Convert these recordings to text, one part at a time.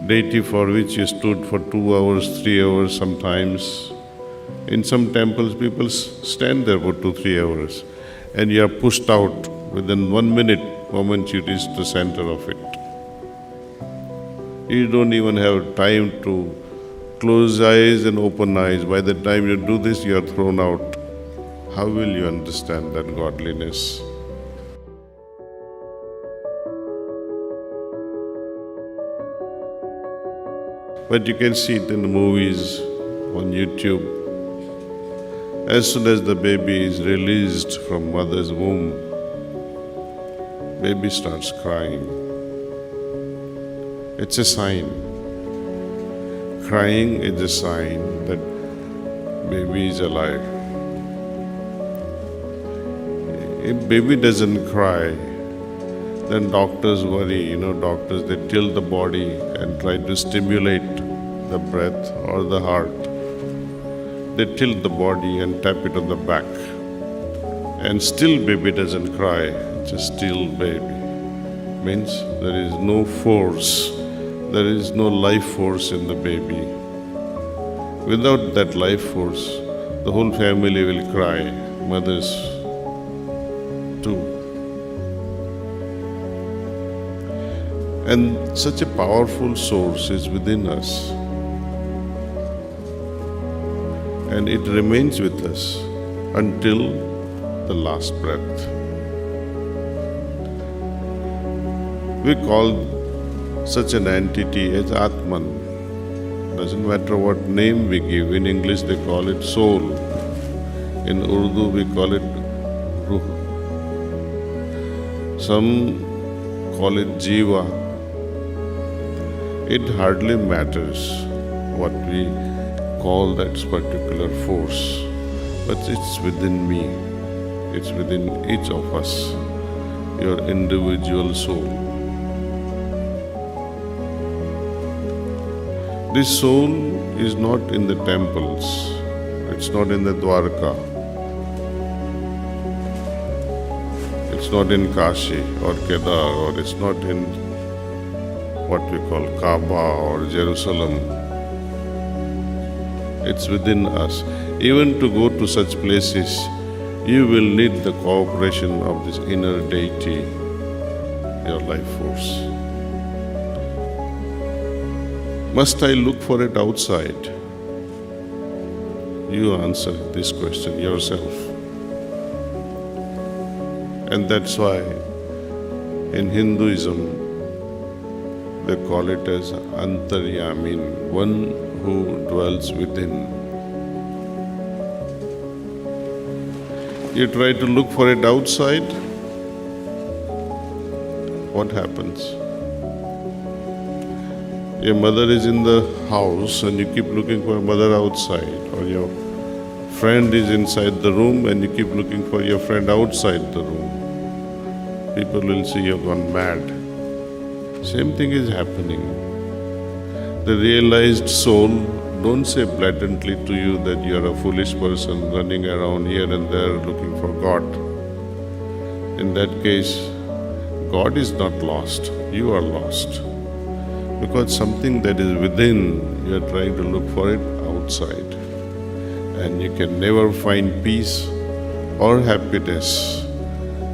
deity for which you stood for 2 hours, 3 hours sometimes. In some temples, people stand there for 2-3 hours, and you are pushed out within 1 minute moment you reach the center of it. You don't even have time to close eyes and open eyes. By the time you do this, you are thrown out. How will you understand that godliness? But you can see it in the movies, on YouTube. As soon as the baby is released from mother's womb, baby starts crying. It's a sign. Crying is a sign that baby is alive. If baby doesn't cry, then doctors worry. Doctors, they tilt the body and try to stimulate the breath or the heart. They tilt the body and tap it on the back. And still baby doesn't cry, it's a still baby. Means there is no force, there is no life force in the baby. Without that life force, the whole family will cry, mothers too. And such a powerful source is within us. And it remains with us until the last breath. We call such an entity as Atman. Doesn't matter what name we give. In English they call it soul. In Urdu we call it ruh. Some call it jiva. It hardly matters what we call that particular force, but it's within me, it's within each of us, your individual soul. This soul is not in the temples, it's not in the Dwarka, it's not in Kashi or Kedar, or it's not in what we call Kaaba or Jerusalem. It's within us. Even to go to such places, you will need the cooperation of this inner deity, your life force. Must I look for it outside? You answer this question yourself. And that's why in Hinduism, they call it as Antaryamin, one who dwells within. You try to look for it outside, what happens? Your mother is in the house and you keep looking for mother outside, or your friend is inside the room and you keep looking for your friend outside the room. People will say you've gone mad. Same thing is happening. The realized soul don't say blatantly to you that you are a foolish person running around here and there looking for God. In that case, God is not lost, you are lost. Because something that is within, you are trying to look for it outside. And you can never find peace or happiness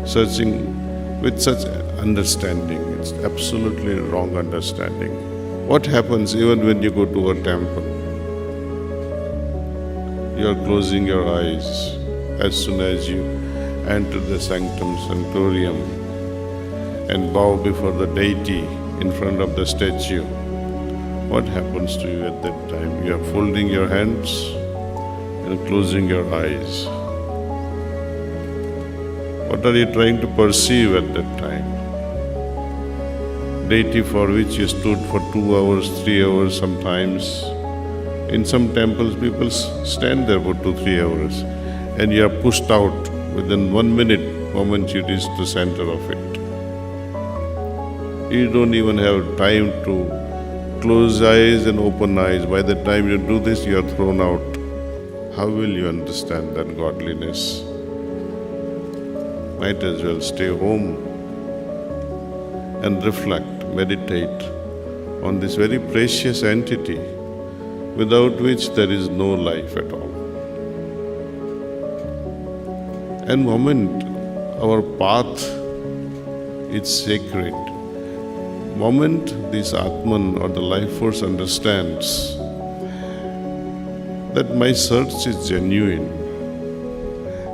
searching with such understanding. It's absolutely wrong understanding. What happens even when you go to a temple? You are closing your eyes as soon as you enter the sanctum sanctorium and bow before the deity in front of the statue. What happens to you at that time? You are folding your hands and closing your eyes. What are you trying to perceive at that time? Deity for which you stood for 2 hours, 3 hours sometimes. In some temples, people stand there for 2-3 hours, and you are pushed out within 1 minute moment you reach the center of it. You don't even have time to close eyes and open eyes. By the time you do this, you are thrown out. How will you understand that godliness? Might as well stay home and reflect, meditate on this very precious entity without which there is no life at all. And moment our path is sacred, moment this Atman or the life force understands that my search is genuine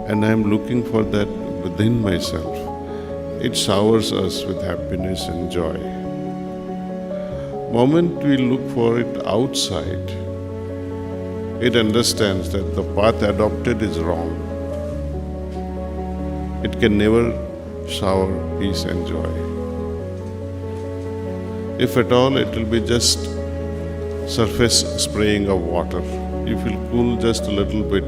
and I am looking for that within myself, it showers us with happiness and joy. Moment we look for it outside, it understands that the path adopted is wrong. It can never shower peace and joy. If at all, it will be just surface spraying of water. You feel cool just a little bit,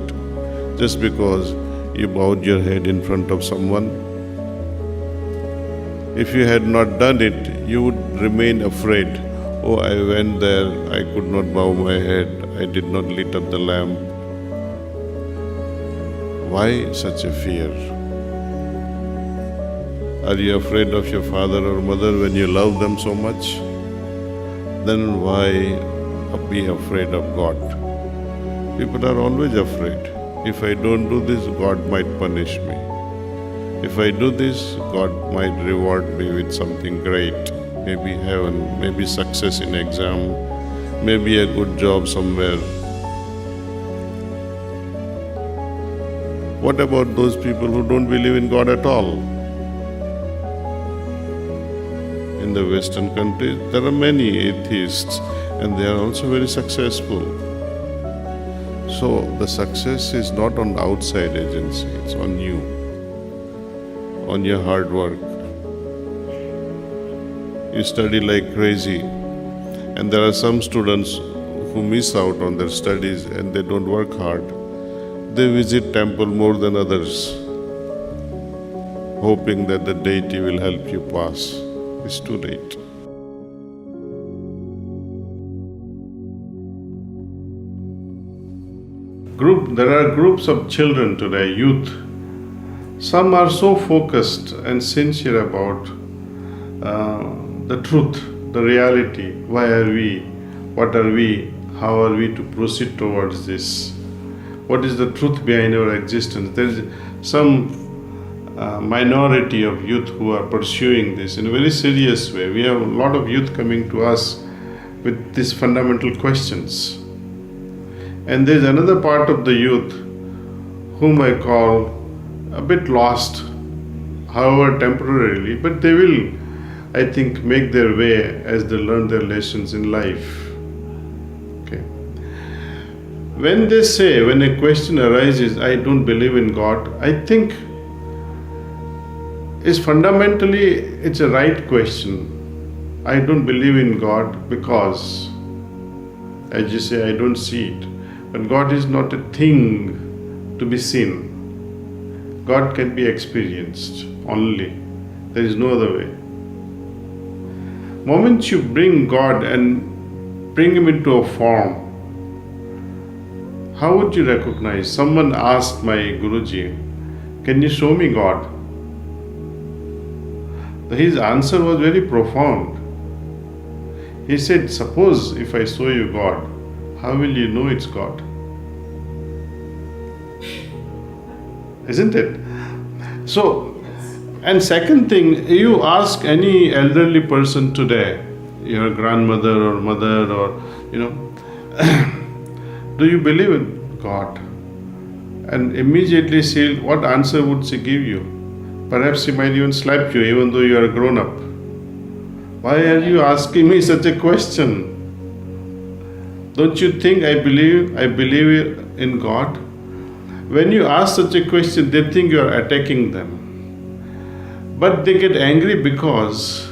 just because you bowed your head in front of someone. If you had not done it, you would remain afraid. Oh, I went there, I could not bow my head, I did not lit up the lamp. Why such a fear? Are you afraid of your father or mother when you love them so much? Then why be afraid of God? People are always afraid. If I don't do this, God might punish me. If I do this, God might reward me with something great. Maybe heaven, maybe success in exam, maybe a good job somewhere. What about those people who don't believe in God at all? In the Western countries, there are many atheists and they are also very successful. So the success is not on the outside agency, it's on you, on your hard work. You study like crazy, and there are some students who miss out on their studies and they don't work hard. They visit temple more than others, hoping that the deity will help you pass. It's too late. There are groups of children today, youth. Some are so focused and sincere about the truth, the reality. Why are we? What are we? How are we to proceed towards this? What is the truth behind our existence? There is some minority of youth who are pursuing this in a very serious way. We have a lot of youth coming to us with these fundamental questions. And there is another part of the youth whom I call a bit lost, however temporarily, but they will, I think, make their way as they learn their lessons in life. Okay. When they say, when a question arises, I don't believe in God, I think it's fundamentally, it's a right question. I don't believe in God because, as you say, I don't see it. But God is not a thing to be seen. God can be experienced only. There is no other way. Moment you bring God and bring Him into a form, how would you recognize? Someone asked my Guruji, can you show me God? His answer was very profound. He said, suppose if I show you God, how will you know it's God? Isn't it? So, and second thing, you ask any elderly person today, your grandmother or mother or, do you believe in God? And immediately what answer would she give you? Perhaps she might even slap you even though you are grown up. Why are you asking me such a question? Don't you think I believe in God? When you ask such a question, they think you are attacking them. But they get angry because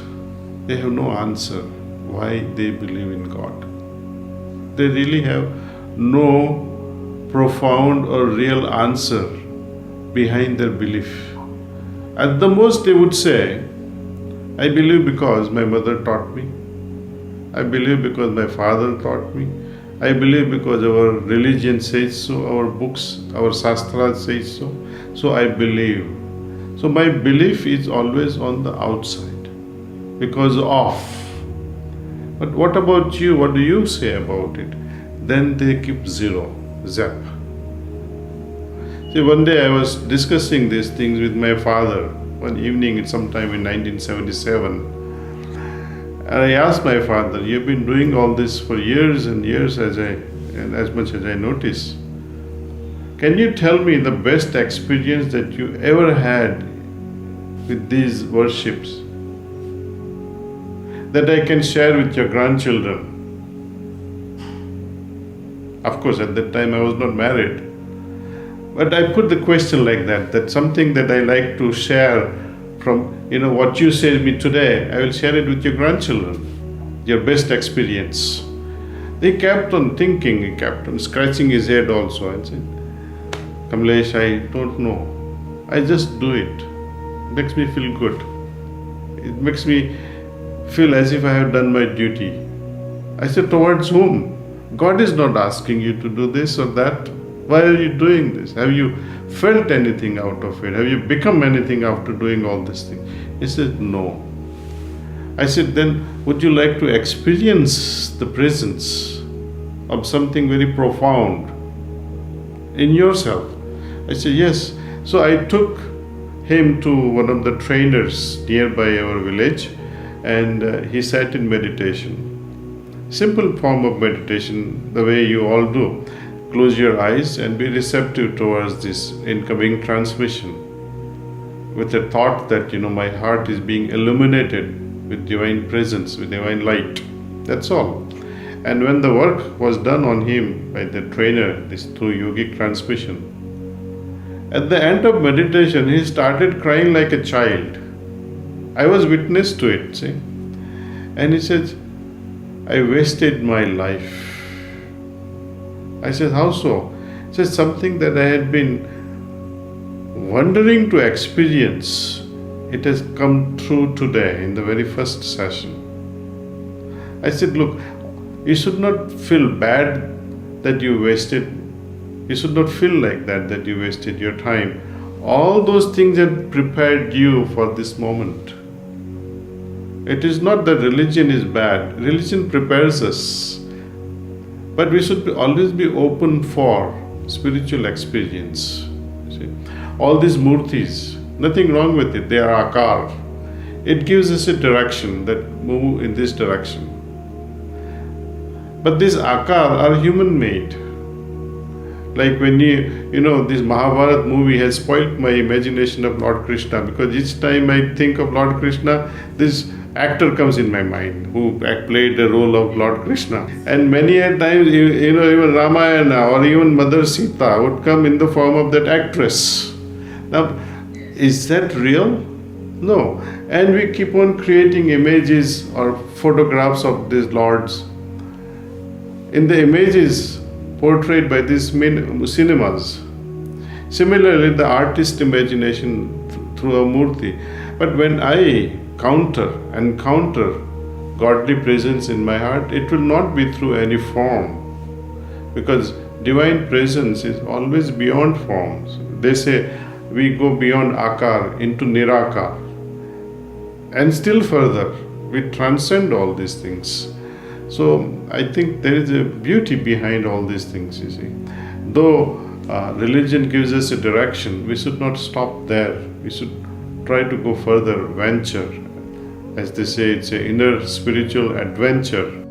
they have no answer why they believe in God. They really have no profound or real answer behind their belief. At the most they would say, I believe because my mother taught me. I believe because my father taught me. I believe because our religion says so, our books, our sastras say so. So I believe. So my belief is always on the outside because of. But what about you? What do you say about it? Then they keep zero, zap. See, one day I was discussing these things with my father, one evening sometime in 1977. And I asked my father, you've been doing all this for years and years and as much as I notice. Can you tell me the best experience that you ever had with these worships that I can share with your grandchildren? Of course, at that time I was not married. But I put the question like that something that I like to share from, what you say to me today, I will share it with your grandchildren, your best experience. They kept on thinking, he kept on scratching his head also and said, Kamlesh, I don't know. I just do it. It makes me feel good. It makes me feel as if I have done my duty. I said, towards whom? God is not asking you to do this or that. Why are you doing this? Have you felt anything out of it? Have you become anything after doing all this thing? He said, no. I said, then would you like to experience the presence of something very profound in yourself? I said, yes. So I took him to one of the trainers nearby our village, and he sat in meditation. Simple form of meditation, the way you all do. Close your eyes and be receptive towards this incoming transmission with a thought that, my heart is being illuminated with divine presence, with divine light. That's all. And when the work was done on him by the trainer, this through yogic transmission, at the end of meditation, he started crying like a child. I was witness to it, see. And he said, I wasted my life. I said, how so? He said, something that I had been wondering to experience, it has come true today in the very first session. I said, look, you should not feel bad that you wasted. You should not feel like that you wasted your time. All those things have prepared you for this moment. It is not that religion is bad. Religion prepares us. But we should always be open for spiritual experience. You see? All these murtis, nothing wrong with it. They are akar. It gives us a direction that move in this direction. But these akar are human-made. Like when this Mahabharata movie has spoilt my imagination of Lord Krishna, because each time I think of Lord Krishna, this actor comes in my mind who played the role of Lord Krishna. And many a times, even Ramayana or even Mother Sita would come in the form of that actress. Now, is that real? No. And we keep on creating images or photographs of these lords. In the images portrayed by these cinemas. Similarly, the artist imagination through a murti. But when I encounter godly presence in my heart, it will not be through any form. Because divine presence is always beyond forms. They say we go beyond akar into nirakar. And still further, we transcend all these things. So I think there is a beauty behind all these things, you see. Though religion gives us a direction, we should not stop there. We should try to go further, venture. As they say, it's an inner spiritual adventure.